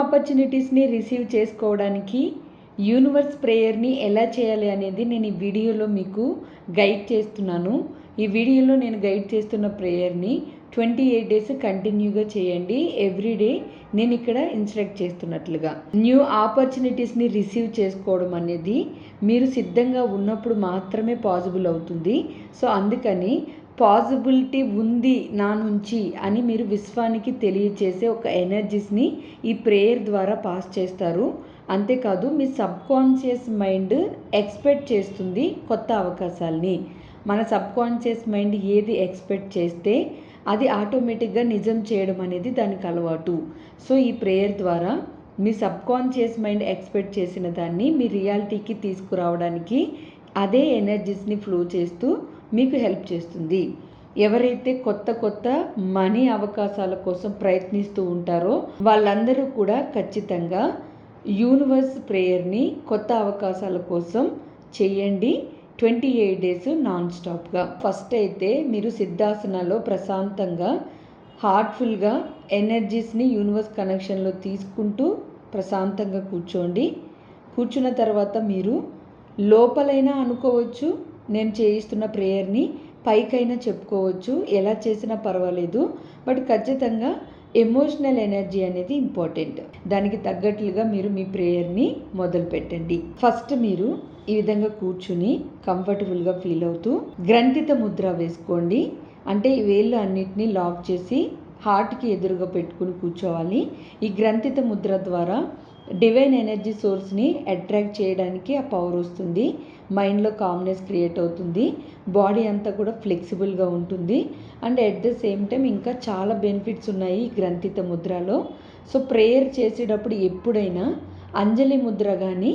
ఆపర్చునిటీస్ని receive చేసుకోవడానికి universe ప్రేయర్ని ఎలా చేయాలి అనేది నేను ఈ వీడియోలో మీకు గైడ్ చేస్తున్నాను. ఈ వీడియోలో నేను గైడ్ చేస్తున్న ప్రేయర్ని 28 డేస్ కంటిన్యూగా చేయండి. ఎవ్రీడే నేను ఇక్కడ ఇన్స్ట్రక్ట్ చేస్తున్నట్లుగా. న్యూ ఆపర్చునిటీస్ని రిసీవ్ చేసుకోవడం అనేది మీరు సిద్ధంగా ఉన్నప్పుడు మాత్రమే పాసిబుల్ అవుతుంది. సో అందుకని పాసిబిలిటీ ఉంది నా నుంచి అని మీరు విశ్వానికి తెలియచేసే ఒక ఎనర్జీస్ని ఈ ప్రేయర్ ద్వారా పాస్ చేస్తారు. అంతేకాదు మీ సబ్కాన్షియస్ మైండ్ ఎక్స్పెక్ట్ చేస్తుంది కొత్త అవకాశాలని. మన సబ్కాన్షియస్ మైండ్ ఏది ఎక్స్పెక్ట్ చేస్తే అది ఆటోమేటిక్గా నిజం చేయడం అనేది దానికి అలవాటు. సో ఈ ప్రేయర్ ద్వారా మీ సబ్కాన్షియస్ మైండ్ ఎక్స్పెక్ట్ చేసిన దాన్ని మీ రియాలిటీకి తీసుకురావడానికి అదే ఎనర్జీస్ని ఫ్లో చేస్తూ మీకు హెల్ప్ చేస్తుంది. ఎవరైతే కొత్త మనీ అవకాశాల కోసం ప్రయత్నిస్తూ ఉంటారో వాళ్ళందరూ కూడా ఖచ్చితంగా యూనివర్స్ ప్రేయర్ని కొత్త అవకాశాల కోసం చేయండి. 28 డేస్ నాన్ స్టాప్గా. ఫస్ట్ అయితే మీరు సిద్ధాసనాలో ప్రశాంతంగా హార్ట్ఫుల్గా ఎనర్జీస్ని యూనివర్స్ కనెక్షన్లో తీసుకుంటూ ప్రశాంతంగా కూర్చోండి. కూర్చున్న తర్వాత మీరు లోపలైనా అనుకోవచ్చు, నేను చేయిస్తున్న ప్రేయర్ని పైకైనా చెప్పుకోవచ్చు, ఎలా చేసినా పర్వాలేదు. బట్ ఖచ్చితంగా ఎమోషనల్ ఎనర్జీ అనేది ఇంపార్టెంట్. దానికి తగ్గట్లుగా మీరు మీ ప్రేయర్ని మొదలు పెట్టండి. ఫస్ట్ మీరు ఈ విధంగా కూర్చుని కంఫర్టబుల్గా ఫీల్ అవుతూ గ్రంథిత ముద్ర వేసుకోండి. అంటే ఈ వేళ్ళు అన్నిటినీ లాక్ చేసి హార్ట్కి ఎదురుగా పెట్టుకుని కూర్చోవాలి. ఈ గ్రంథిత ముద్ర ద్వారా డివైన్ ఎనర్జీ సోర్స్ని అట్రాక్ట్ చేయడానికి ఆ పవర్ వస్తుంది. మైండ్లో కామ్నెస్ క్రియేట్ అవుతుంది. బాడీ అంతా కూడా ఫ్లెక్సిబుల్గా ఉంటుంది. And at the same time ఇంకా చాలా బెనిఫిట్స్ ఉన్నాయి ఈ గ్రంథిత ముద్రలో. సో ప్రేయర్ చేసేటప్పుడు ఎప్పుడైనా అంజలి ముద్ర కానీ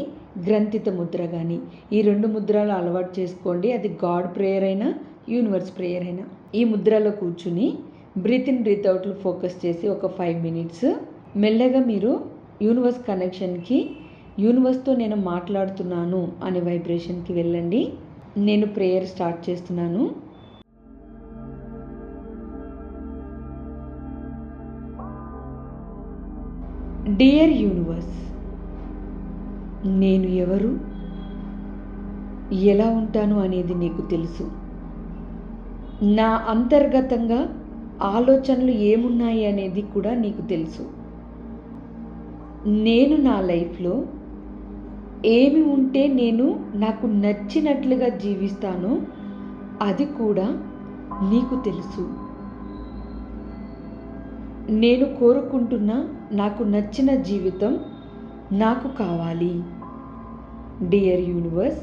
గ్రంథిత ముద్ర కానీ ఈ 2 ముద్రలు అలవాటు చేసుకోండి. అది గాడ్ ప్రేయర్ అయినా యూనివర్స్ ప్రేయర్ అయినా. ఈ ముద్రలో కూర్చుని బ్రీత్ ఇన్ బ్రీత్ అవుట్లు ఫోకస్ చేసి ఒక 5 మినిట్స్ మెల్లగా మీరు యూనివర్స్ కనెక్షన్కి, యూనివర్స్తో నేను మాట్లాడుతున్నాను అనే వైబ్రేషన్కి వెళ్ళండి. నేను ప్రేయర్ స్టార్ట్ చేస్తున్నాను. డియర్ యూనివర్స్, నేను ఎవరు, ఎలా ఉంటాను అనేది నీకు తెలుసు. నా అంతర్గతంగా ఆలోచనలు ఏమున్నాయి అనేది కూడా నీకు తెలుసు. నేను నా లైఫ్లో ఏమి ఉంటే నేను నాకు నచ్చినట్లుగా జీవిస్తానో అది కూడా నీకు తెలుసు. నేను కోరుకుంటున్న నాకు నచ్చిన జీవితం నాకు కావాలి. డియర్ యూనివర్స్,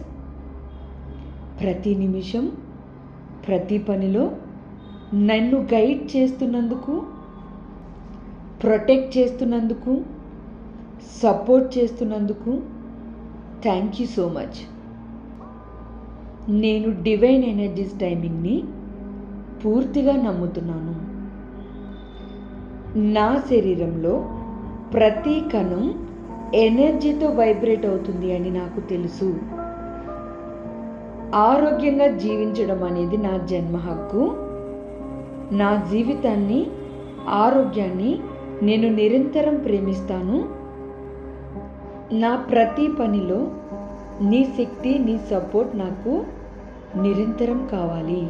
ప్రతి నిమిషం ప్రతి పనిలో నన్ను గైడ్ చేస్తున్నందుకు, ప్రొటెక్ట్ చేస్తున్నందుకు, సపోర్ట్ చేస్తున్నందుకు థ్యాంక్ యూ సో మచ్. నేను డివైన్ ఎనర్జీస్ టైమింగ్ని పూర్తిగా నమ్ముతున్నాను. నా శరీరంలో ప్రతి కణం ఎనర్జీతో వైబ్రేట్ అవుతుంది అని నాకు తెలుసు. ఆరోగ్యంగా జీవించడం అనేది నా జన్మ హక్కు. నా జీవితాన్ని, ఆరోగ్యాన్ని నేను నిరంతరం ప్రేమిస్తాను. నా ప్రతి పనిలో నీ శక్తి, నీ సపోర్ట్ నాకు నిరంతరం కావాలి.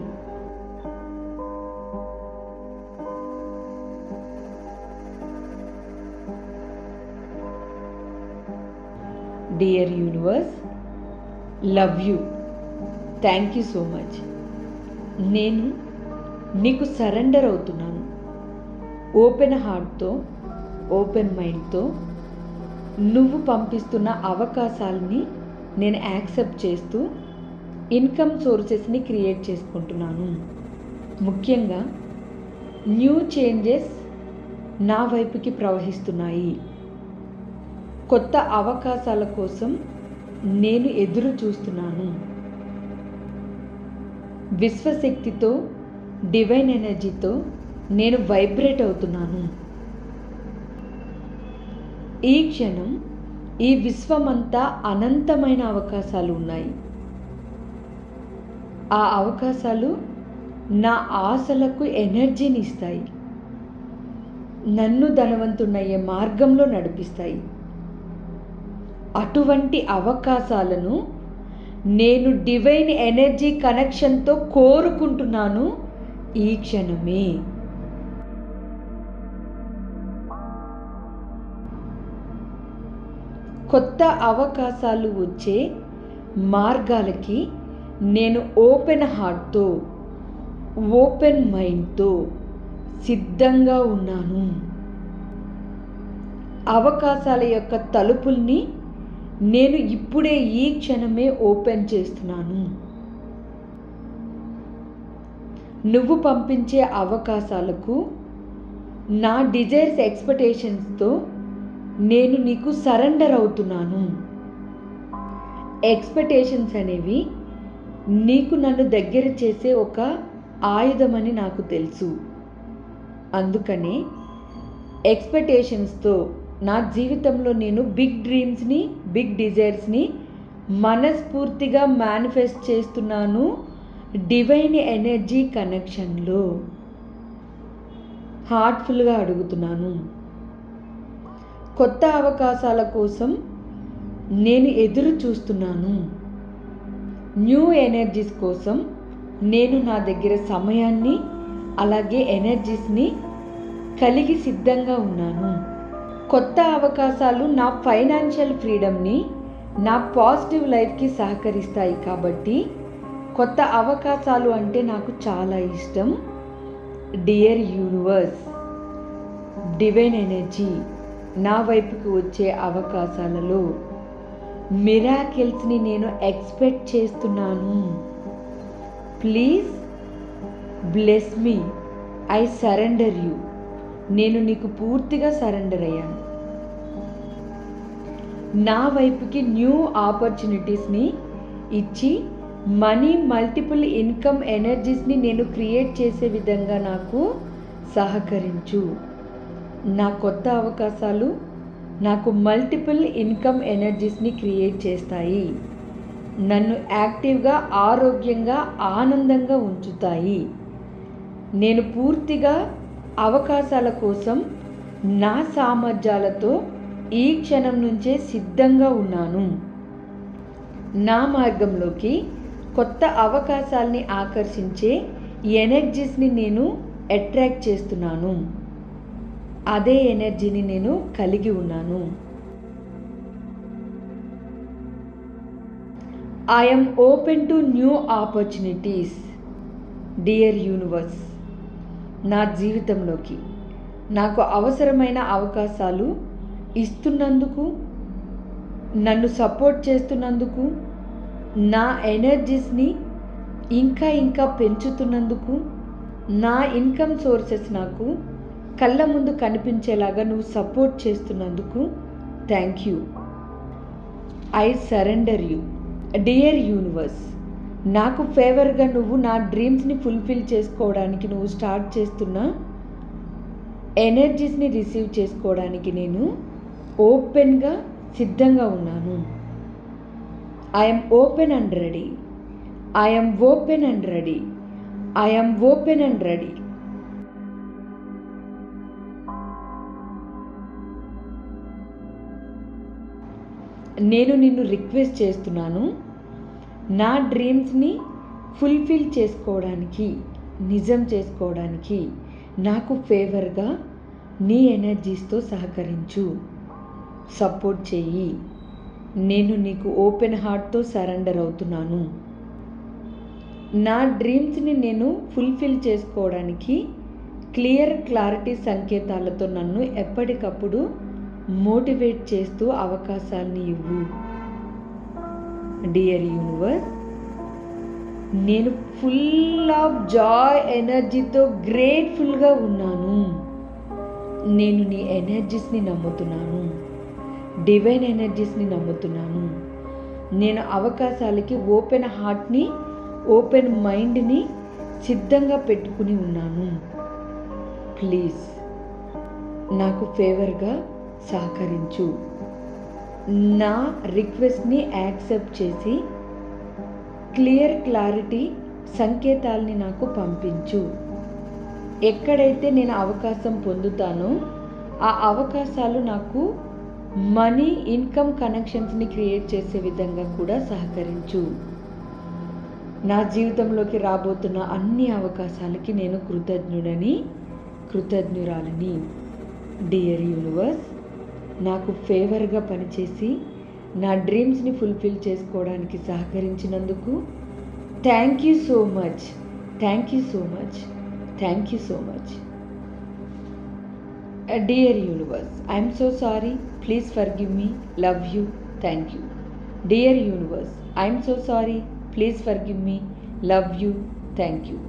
Dear universe, love you, thank you so much. నేను నీకు సరెండర్ అవుతున్నాను. ఓపెన్ హార్ట్తో, ఓపెన్ మైండ్తో నువ్వు పంపిస్తున్న అవకాశాలని నేను యాక్సెప్ట్ చేస్తూ ఇన్కమ్ సోర్సెస్ని క్రియేట్ చేసుకుంటున్నాను. ముఖ్యంగా న్యూ చేంజెస్ నా వైపుకి ప్రవహిస్తున్నాయి. కొత్త అవకాశాల కోసం నేను ఎదురు చూస్తున్నాను. విశ్వశక్తితో, డివైన్ ఎనర్జీతో నేను వైబ్రేట్ అవుతున్నాను. ఈ క్షణం ఈ విశ్వమంతా అనంతమైన అవకాశాలు ఉన్నాయి. ఆ అవకాశాలు నా ఆశలకు ఎనర్జీని ఇస్తాయి. నన్ను ధనవంతునయ్యే మార్గంలో నడిపిస్తాయి. అటువంటి అవకాశాలను నేను డివైన్ ఎనర్జీ కనెక్షన్తో కోరుకుంటున్నాను ఈ క్షణమే. కొత్త అవకాశాలు వచ్చే మార్గాలకి నేను ఓపెన్ హార్ట్తో, ఓపెన్ మైండ్తో సిద్ధంగా ఉన్నాను. అవకాశాల యొక్క తలుపుల్ని నేను ఇప్పుడే ఈ క్షణమే ఓపెన్ చేస్తున్నాను. నువ్వు పంపించే అవకాశాలకు నా డిజైర్స్ ఎక్స్పెక్టేషన్స్తో నేను నీకు సరెండర్ అవుతున్నాను. ఎక్స్పెక్టేషన్స్ అనేవి నీకు నన్ను దగ్గర చేసే ఒక ఆయుధమని నాకు తెలుసు. అందుకనే ఎక్స్పెక్టేషన్స్తో నా జీవితంలో నేను బిగ్ డ్రీమ్స్ని, బిగ్ డిజైర్స్ని మనస్ఫూర్తిగా మేనిఫెస్ట్ చేస్తున్నాను డివైన్ ఎనర్జీ కనెక్షన్లో. హార్ట్ఫుల్గా అడుగుతున్నాను. కొత్త అవకాశాల కోసం నేను ఎదురు చూస్తున్నాను. న్యూ ఎనర్జీస్ కోసం నేను నా దగ్గర సమయాన్ని అలాగే ఎనర్జీస్ని కలిగి సిద్ధంగా ఉన్నాను. కొత్త అవకాశాలు నా ఫైనాన్షియల్ ఫ్రీడమ్ని, నా పాజిటివ్ లైఫ్కి సహకరిస్తాయి. కాబట్టి కొత్త అవకాశాలు అంటే నాకు చాలా ఇష్టం. డియర్ యూనివర్స్, డివైన్ ఎనర్జీ, నా వైపుకి వచ్చే అవకాశాలలో మిరాకిల్స్ని నేను ఎక్స్పెక్ట్ చేస్తున్నాను. Please bless me. I surrender you. నేను నీకు పూర్తిగా సరెండర్ అయ్యాను. నా వైపుకి న్యూ ఆపర్చునిటీస్ని ఇచ్చి మనీ, మల్టిపుల్ ఇన్కమ్ ఎనర్జీస్ని నేను క్రియేట్ చేసే విధంగా నాకు సహకరించు. నా కొత్త అవకాశాలు నాకు మల్టిపుల్ ఇన్కమ్ ఎనర్జీస్ని క్రియేట్ చేస్తాయి. నన్ను యాక్టివ్గా, ఆరోగ్యంగా, ఆనందంగా ఉంచుతాయి. నేను పూర్తిగా అవకాశాల కోసం నా సామర్థ్యాలతో ఈ క్షణం నుంచే సిద్ధంగా ఉన్నాను. నా మార్గంలోకి కొత్త అవకాశాలని ఆకర్షించే ఎనర్జీస్ని నేను అట్రాక్ట్ చేస్తున్నాను. అదే ఎనర్జీని నేను కలిగి ఉన్నాను. I am open to new opportunities. Dear universe, నా జీవితంలోకి నాకు అవసరమైన అవకాశాలు ఇస్తున్నందుకు, నన్ను సపోర్ట్ చేస్తున్నందుకు, నా ఎనర్జీస్ని ఇంకా ఇంకా పెంచుతున్నందుకు, నా ఇన్కమ్ సోర్సెస్ నాకు కళ్ళ ముందు కనిపించేలాగా నువ్వు సపోర్ట్ చేస్తున్నందుకు thank you. I surrender you. Dear universe, నాకు ఫేవర్గా నువ్వు నా డ్రీమ్స్ని ఫుల్ఫిల్ చేసుకోవడానికి నువ్వు స్టార్ట్ చేస్తున్న ఎనర్జీస్ని రిసీవ్ చేసుకోవడానికి నేను ఓపెన్గా సిద్ధంగా ఉన్నాను. I'm open and ready. I'm open and ready. I'm open and ready. నేను నిన్ను రిక్వెస్ట్ చేస్తున్నాను, నా డ్రీమ్స్ని ఫుల్ఫిల్ చేసుకోవడానికి, నిజం చేసుకోవడానికి నాకు ఫేవర్గా నీ ఎనర్జీస్తో సహకరించు, సపోర్ట్ చెయ్యి. నేను నీకు ఓపెన్ హార్ట్తో సరెండర్ అవుతున్నాను. నా డ్రీమ్స్ని నేను ఫుల్ఫిల్ చేసుకోవడానికి క్లారిటీ సంకేతాలతో నన్ను ఎప్పటికప్పుడు మోటివేట్ చేస్తూ అవకాశాన్ని ఇవ్వు. డియర్ యూనివర్స్, నేను ఫుల్ ఆఫ్ జాయ్ ఎనర్జీతో గ్రేట్ఫుల్గా ఉన్నాను. నేను నీ ఎనర్జీస్ని నమ్ముతున్నాను. డివైన్ ఎనర్జీస్ని నమ్ముతున్నాను. నేను అవకాశాలకి ఓపెన్ హార్ట్ని, ఓపెన్ మైండ్ని సిద్ధంగా పెట్టుకుని ఉన్నాను. ప్లీజ్ నాకు ఫేవర్గా సహకరించు. నా రిక్వెస్ట్ని యాక్సెప్ట్ చేసి క్లారిటీ సంకేతాల్ని నాకు పంపించు. ఎక్కడైతే నేను అవకాశం పొందుతానో ఆ అవకాశాలు నాకు మనీ ఇన్కమ్ కనెక్షన్స్ని క్రియేట్ చేసే విధంగా కూడా సహకరించు. నా జీవితంలోకి రాబోతున్న అన్ని అవకాశాలకి నేను కృతజ్ఞురాలని. డియర్ యూనివర్స్, నాకు ఫేవర్గా పనిచేసి నా డ్రీమ్స్ని ఫుల్ఫిల్ చేసుకోవడానికి సహకరించినందుకు thank you so much. Thank you so much. Thank you so much. Dear universe, I am so sorry. Please forgive me. Love you. Thank you. Dear universe, I am so sorry. Please forgive me. Love you. Thank you.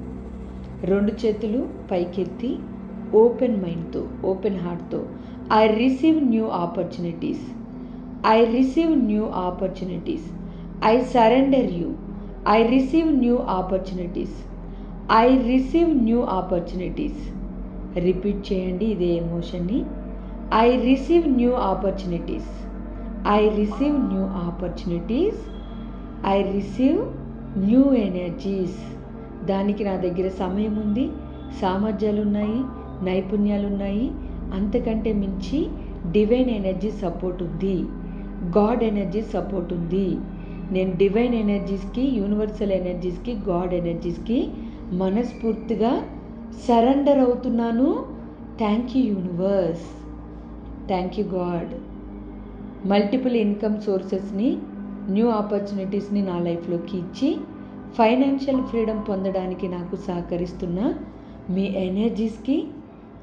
రెండు చేతులు పైకెత్తి open మైండ్తో, open హార్ట్తో I receive new opportunities. I receive new opportunities. I surrender you. I receive new opportunities. I receive new opportunities. Repeat చేయండి ఇదే ఎమోషన్ని. I receive new opportunities. I receive new opportunities. I receive new energies. దానికి నా దగ్గర సమయం ఉంది, సామర్థ్యాలు ఉన్నాయి, నైపుణ్యాలు ఉన్నాయి. అంతకంటే మించి డివైన్ ఎనర్జీ సపోర్ట్ ఉంది, గాడ్ ఎనర్జీ సపోర్ట్ ఉంది. నేను డివైన్ ఎనర్జీస్కి, యూనివర్సల్ ఎనర్జీస్కి, గాడ్ ఎనర్జీస్కి మనస్ఫూర్తిగా సరెండర్ అవుతున్నాను. Thank you universe. Thank you God. Multiple income సోర్సెస్ని, న్యూ ఆపర్చునిటీస్ని నా లైఫ్లోకి ఇచ్చి ఫైనాన్షియల్ ఫ్రీడమ్ పొందడానికి నాకు సహకరిస్తున్న మీ ఎనర్జీస్కి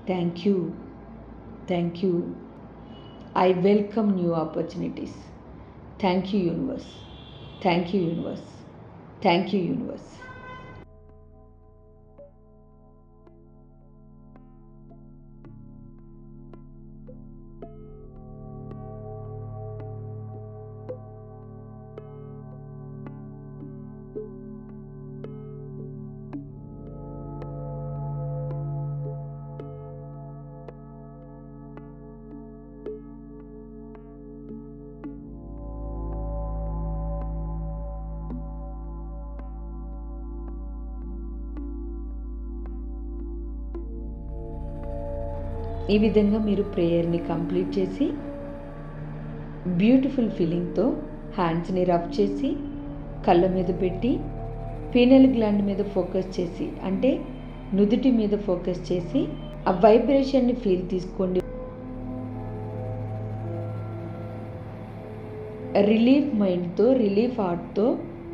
thank you. Thank you. I welcome new opportunities. Thank you universe. Thank you universe. Thank you universe. ఈ విధంగా మీరు ప్రేయర్ని కంప్లీట్ చేసి బ్యూటిఫుల్ ఫీలింగ్తో హ్యాండ్స్ని రబ్ చేసి కళ్ళ మీద పెట్టి పీనల్ గ్లాండ్ మీద ఫోకస్ చేసి, అంటే నుదుటి మీద ఫోకస్ చేసి ఆ వైబ్రేషన్ని ఫీల్ తీసుకోండి. రిలీఫ్ మైండ్తో, రిలీఫ్ హార్ట్తో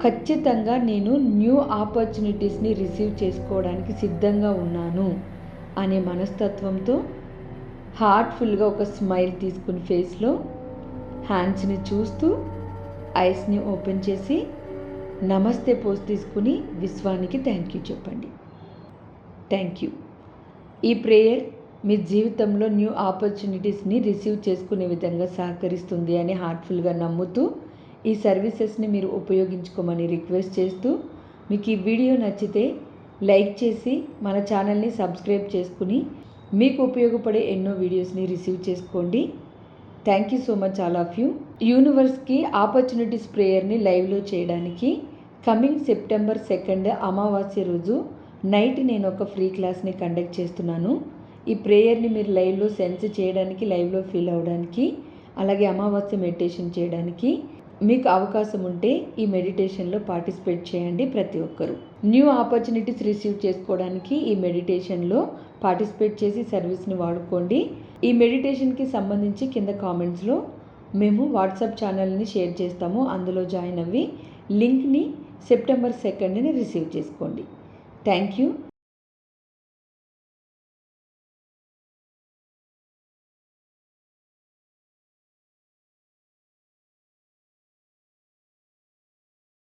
ఖచ్చితంగా నేను న్యూ ఆపర్చునిటీస్ని రిసీవ్ చేసుకోవడానికి సిద్ధంగా ఉన్నాను అనే మనస్తత్వంతో హార్ట్ఫుల్గా ఒక స్మైల్ తీసుకుని ఫేస్లో హ్యాండ్స్ని చూస్తూ ఐస్ని ఓపెన్ చేసి నమస్తే పోజ్ తీసుకుని విశ్వానికి థ్యాంక్ యూ చెప్పండి. Thank you. ఈ ప్రేయర్ మీ జీవితంలో న్యూ ఆపర్చునిటీస్ని రిసీవ్ చేసుకునే విధంగా సహకరిస్తుంది అని హార్ట్ఫుల్గా నమ్ముతూ ఈ సర్వీసెస్ని మీరు ఉపయోగించుకోమని రిక్వెస్ట్ చేస్తూ, మీకు ఈ వీడియో నచ్చితే లైక్ చేసి మన ఛానల్ని సబ్స్క్రైబ్ చేసుకుని మీకు ఉపయోగపడే ఎన్నో వీడియోస్ని రిసీవ్ చేసుకోండి. Thank you so much all of you. యూనివర్స్కి ఆపర్చునిటీస్ ప్రేయర్ని లైవ్లో చేయడానికి కమింగ్ సెప్టెంబర్ 2 అమావాస్య రోజు నైట్ నేను ఒక ఫ్రీ క్లాస్ని కండక్ట్ చేస్తున్నాను. ఈ ప్రేయర్ని మీరు లైవ్లో సెన్స్ చేయడానికి, లైవ్లో ఫీల్ అవ్వడానికి, అలాగే అమావాస్య మెడిటేషన్ చేయడానికి మీకు అవకాశం ఉంటే ఈ మెడిటేషన్లో పార్టిసిపేట్ చేయండి. ప్రతి ఒక్కరూ న్యూ ఆపర్చునిటీస్ రిసీవ్ చేసుకోవడానికి ఈ మెడిటేషన్లో పార్టిసిపేట్ చేసి సర్వీస్ని వాడుకోండి. ఈ మెడిటేషన్కి సంబంధించి కింద కామెంట్స్లో మేము వాట్సాప్ ఛానల్ని షేర్ చేస్తాము. అందులో జాయిన్ అవ్వి లింక్ని సెప్టెంబర్ 2ని రిసీవ్ చేసుకోండి. Thank you.